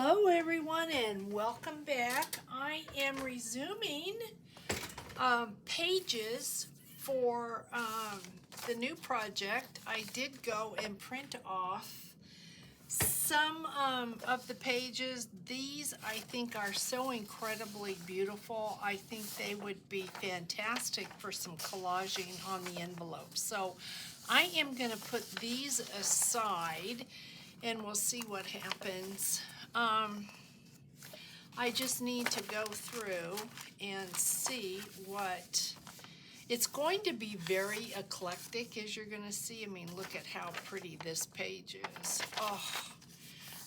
Hello everyone and welcome back. I am resuming pages for the new project. I did go and print off some of the pages. These I think are so incredibly beautiful. I think they would be fantastic for some collaging on the envelope. So I am going to put these aside and we'll see what happens. I just need to go through and see what, it's going to be very eclectic, as you're going to see. I mean, look at how pretty this page is. Oh,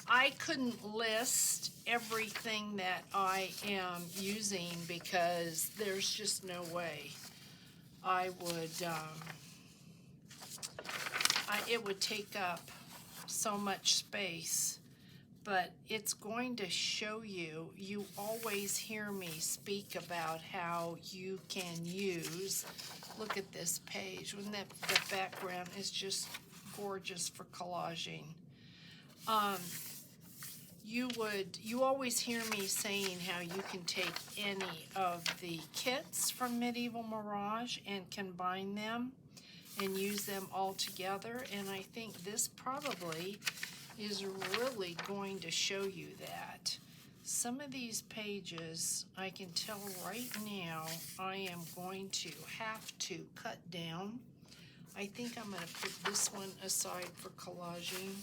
I couldn't list everything that I am using because there's just no way I would, it would take up so much space. But it's going to show you, you always hear me speak about how you can use, look at this page, when the background is just gorgeous for collaging. You always hear me saying how you can take any of the kits from Medieval Mirage and combine them and use them all together, and I think this probably is really going to show you that. Some of these pages, I can tell right now, I am going to have to cut down. I think I'm going to put this one aside for collaging.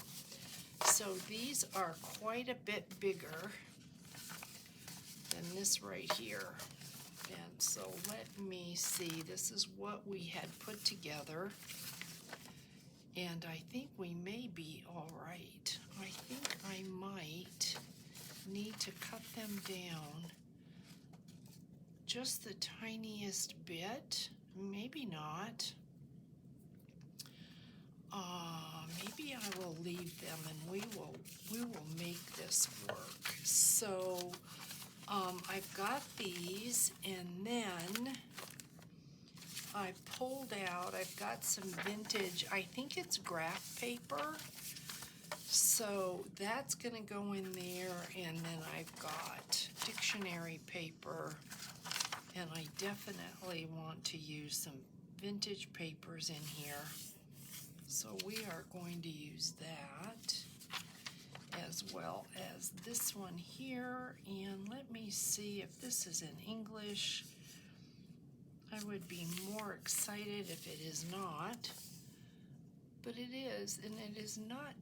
So these are quite a bit bigger than this right here. And so let me see, this is what we had put together. And I think we may be all right. I think I might need to cut them down just the tiniest bit. Maybe not. Maybe I will leave them and we will make this work. So I've got these, and then I pulled out, I've got some vintage, I think it's graph paper, so that's going to go in there, and then I've got dictionary paper, and I definitely want to use some vintage papers in here, so we are going to use that, as well as this one here, and let me see if this is in English. I would be more excited if it is not, but it is, and it is not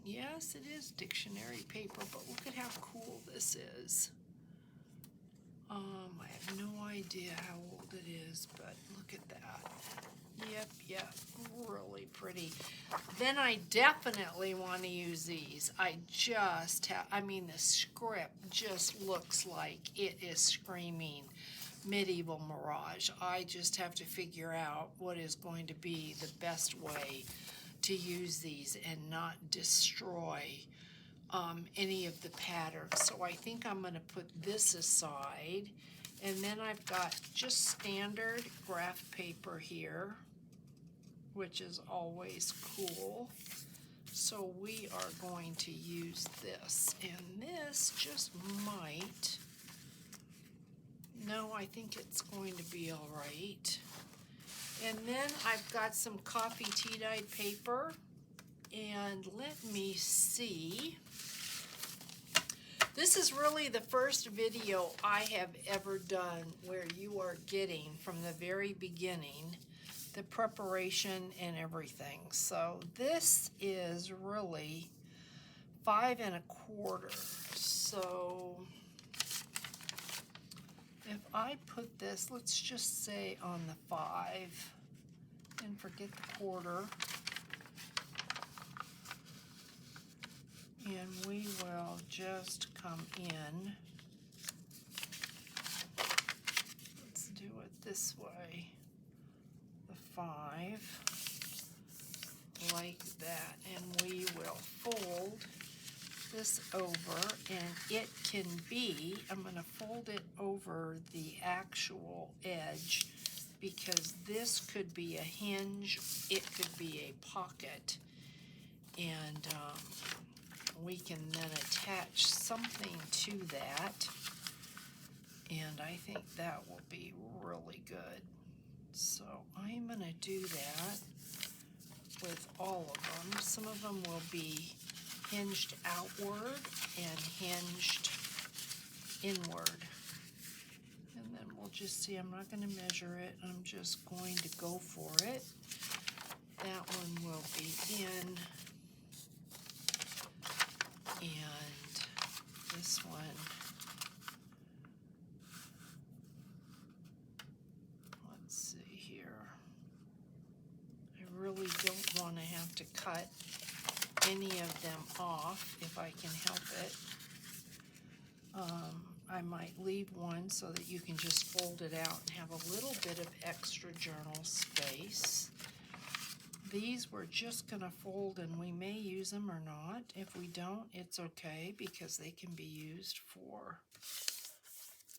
yes, it is dictionary paper, but look at how cool this is. I have no idea how old it is, but look at that. Yep, really pretty. Then I definitely want to use these. I mean, the script just looks like it is screaming Medieval Mirage. I just have to figure out what is going to be the best way to use these and not destroy any of the patterns. So I think I'm going to put this aside, and then I've got just standard graph paper here, which is always cool. So we are going to use this, and this just might, no, I think it's going to be all right. And then I've got some coffee tea dyed paper, and let me see. This is really the first video I have ever done where you are getting from the very beginning the preparation and everything. So this is really 5 1/4. So if I put this, let's just say on the 5 and forget the quarter, and we will just come in. Let's do it this way. The 5, like that, and we will fold this over, and it can be, I'm going to fold it over the actual edge because this could be a hinge, it could be a pocket, and we can then attach something to that, and I think that will be really good. So I'm going to do that with all of them. Some of them will be hinged outward and hinged inward. And then we'll just see, I'm not going to measure it, I'm just going to go for it. That one will be in, and this one, let's see here. I really don't want to have to cut any of them off if I can help it. I might leave one so that you can just fold it out and have a little bit of extra journal space. These we're just going to fold, and we may use them or not. If we don't, it's okay, because they can be used for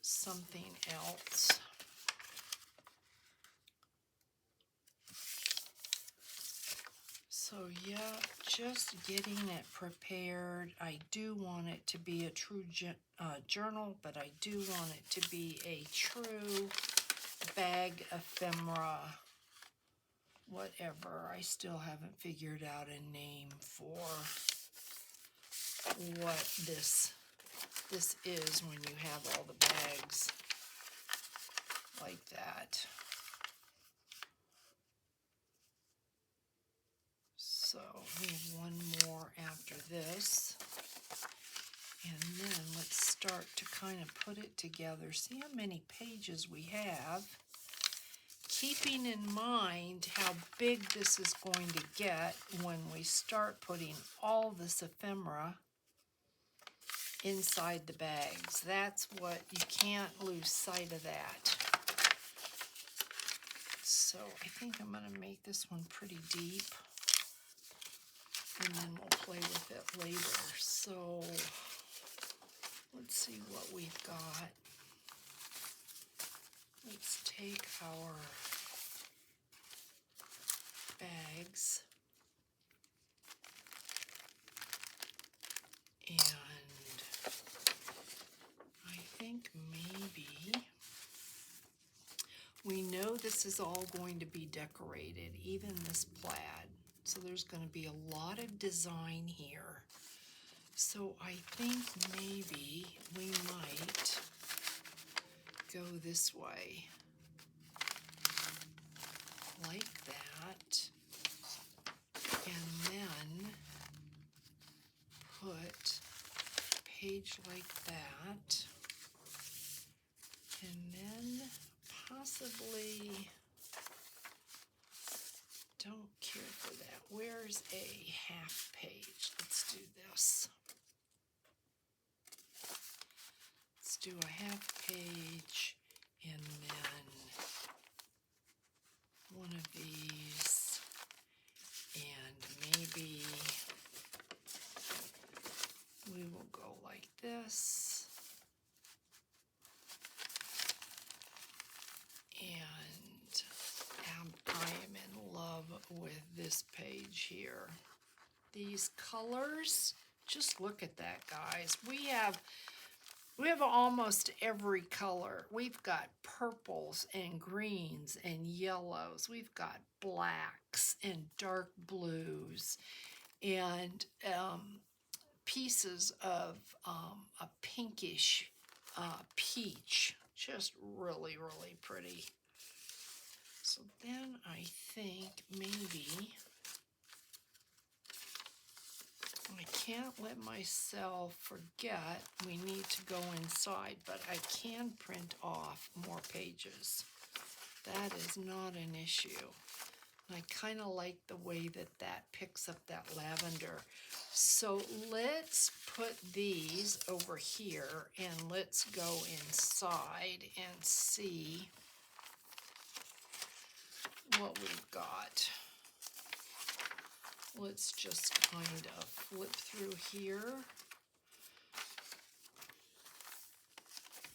something else. So yeah, just getting it prepared. I do want it to be a true journal, but I do want it to be a true bag ephemera. Whatever. I still haven't figured out a name for what this is when you have all the bags like that. So we have one more after this, and then let's start to kind of put it together. See how many pages we have, keeping in mind how big this is going to get when we start putting all this ephemera inside the bags. That's what, you can't lose sight of that. So I think I'm going to make this one pretty deep, and then we'll play with it later. So let's see what we've got. Let's take our bags and I think maybe we know this is all going to be decorated, even this plaid. So there's going to be a lot of design here. So I think maybe we might go this way, like that, and then put a page like that, and then possibly, don't care for that. Where's a half page? Let's do this. Let's do a half page, and then one of these, and maybe we will go like this, and I am in love with this page here. These colors, just look at that, guys. We have almost every color. We've got purples and greens and yellows. We've got blacks and dark blues, and pieces of a pinkish peach. Just really, really pretty. So then I think maybe I can't let myself forget we need to go inside, but I can print off more pages. That is not an issue. I kind of like the way that that picks up that lavender. So let's put these over here, and let's go inside and see what we've got. Let's just kind of flip through here.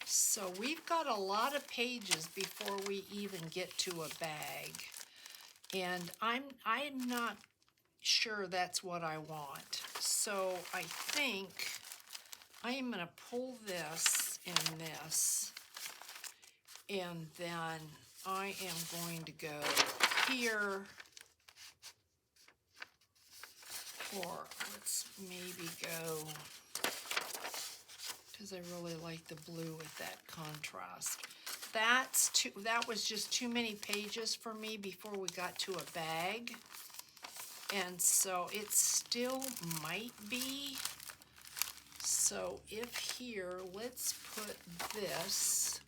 So we've got a lot of pages before we even get to a bag. And I'm not sure that's what I want. So I think I am going to pull this and this, and then I am going to go here, or let's maybe go, because I really like the blue with that contrast. That was just too many pages for me before we got to a bag. And so it still might be. So if here, let's put this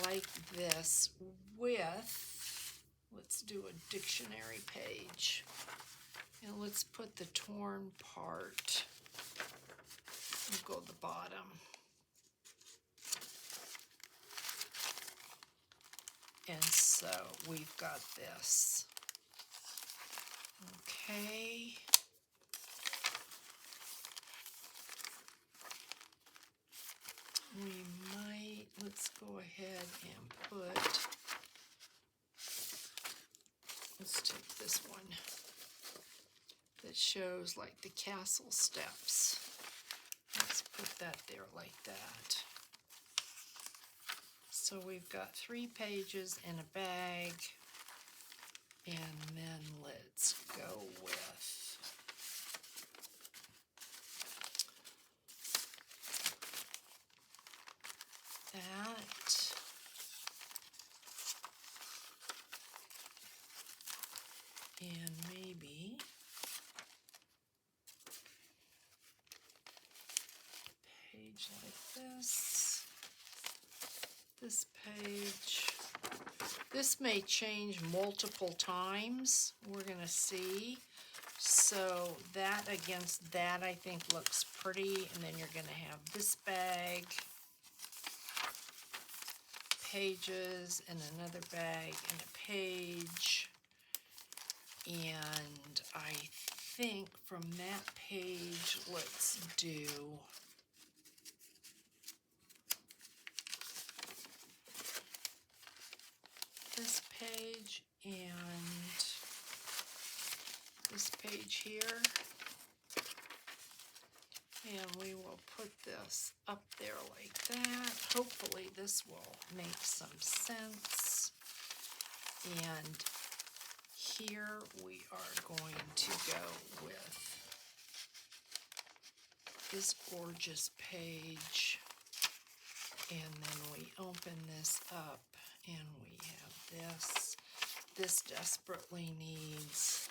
like this with, let's do a dictionary page. And let's put the torn part, we'll go to the bottom. And so we've got this. Okay. We might, let's go ahead and put, let's take this one that shows like the castle steps. Let's put that there like that. So we've got 3 pages in a bag, and then let's go with that. And maybe page like this. This page. This may change multiple times. We're going to see. So that against that I think looks pretty. And then you're going to have this bag, pages, and another bag and a page. And I think from that page, let's do this page and this page here. And we will put this up there like that. Hopefully this will make some sense. And here we are going to go with this gorgeous page. And then we open this up and we have this. This desperately needs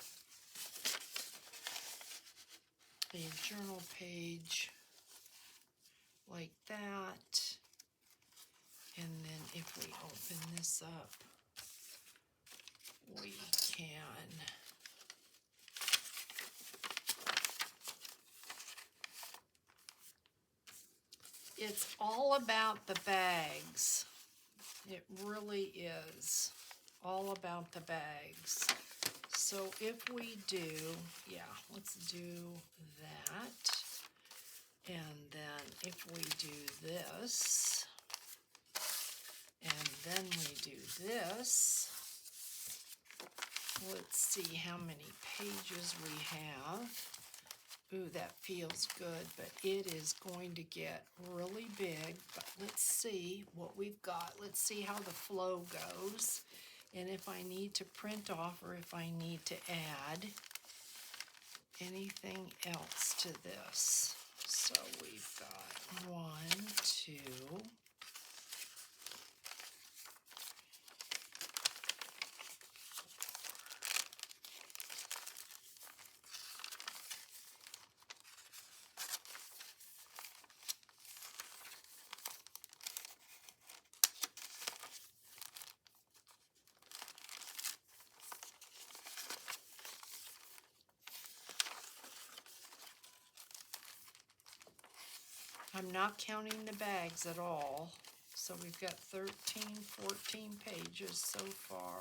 a journal page like that. And then if we open this up, we can it's all about the bags. It really is all about the bags. So if we do, yeah, let's do that. And then if we do this, and then we do this, let's see how many pages we have. Ooh, that feels good, but it is going to get really big. But let's see what we've got. Let's see how the flow goes. And if I need to print off or if I need to add anything else to this. So we've got 1, 2, I'm not counting the bags at all. So we've got 13, 14 pages so far.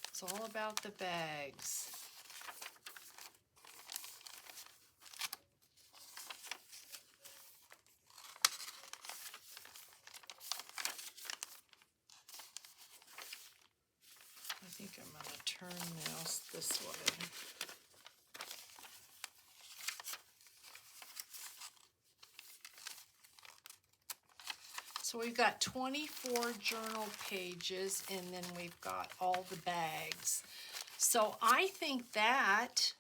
It's all about the bags. So we've got 24 journal pages, and then we've got all the bags. So I think that,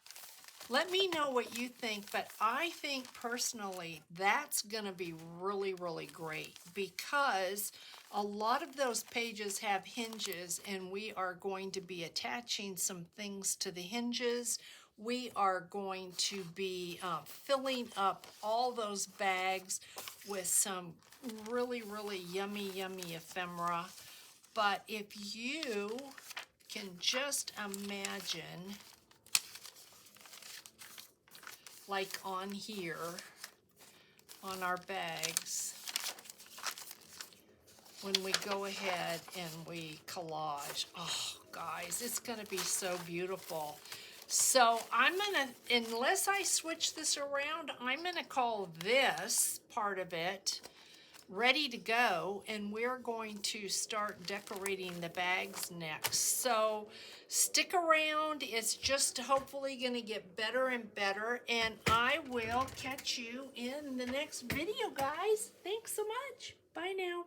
let me know what you think, but I think personally that's going to be really, really great because a lot of those pages have hinges, and we are going to be attaching some things to the hinges. We are going to be filling up all those bags with some really, really yummy, yummy ephemera. But if you can just imagine, like on here, on our bags, when we go ahead and we collage, oh guys, it's gonna be so beautiful. So I'm gonna, unless I switch this around, I'm gonna call this part of it ready to go, and we're going to start decorating the bags next. So stick around, it's just hopefully gonna get better and better, and I will catch you in the next video, guys. Thanks so much. Bye now.